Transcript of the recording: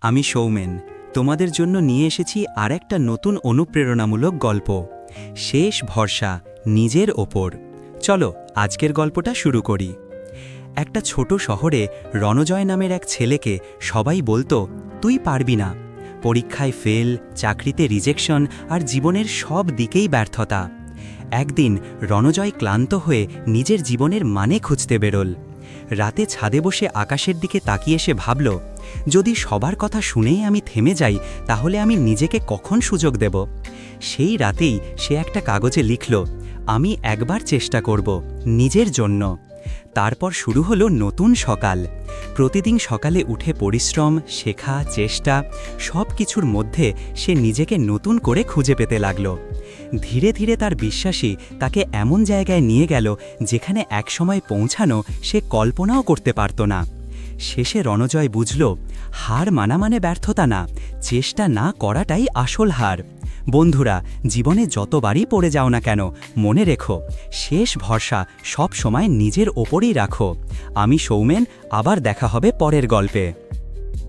আমি সৌমেন, তোমাদের জন্য নিয়ে এসেছি আরেকটা নতুন অনুপ্রেরণামূলক গল্প। শেষ ভরসা, নিজের ওপর। চলো আজকের গল্পটা শুরু করি। একটা ছোট শহরে রণজয় নামের এক ছেলেকে সবাই বলতো, তুই পারবি না। পরীক্ষায় ফেল, চাকরিতে রিজেকশন আর জীবনের সব দিকেই ব্যর্থতা। একদিন রণজয় ক্লান্ত হয়ে নিজের জীবনের মানে খুঁজতে বেরোল। রাতে ছাদে বসে আকাশের দিকে তাকিয়ে সে ভাবল, যদি সবার কথা শুনেই আমি থেমে যাই তাহলে আমি নিজেকে কখন সুযোগ দেব। সেই রাতেই সে একটা কাগজে লিখল, আমি একবার চেষ্টা করব, নিজের জন্য। তারপর শুরু হলো নতুন সকাল। প্রতিদিন সকালে উঠে পরিশ্রম, শেখা, চেষ্টা সব কিছুর মধ্যে সে নিজেকে নতুন করে খুঁজে পেতে লাগল। ধীরে ধীরে তার বিশ্বাসী তাকে এমন জায়গায় নিয়ে গেল যেখানে একসময় পৌঁছানো সে কল্পনাও করতে পারত না। শেষে রণজয় বুঝল, হার মানা মানে ব্যর্থতা না, চেষ্টা না করাটাই আসল হার। বন্ধুরা, জীবনে যতবারই পড়ে যাও না কেন, মনে রেখো, শেষ ভরসা সব সময় নিজের ওপরই রাখো। আমি সৌমেন, আবার দেখা হবে পরের গল্পে।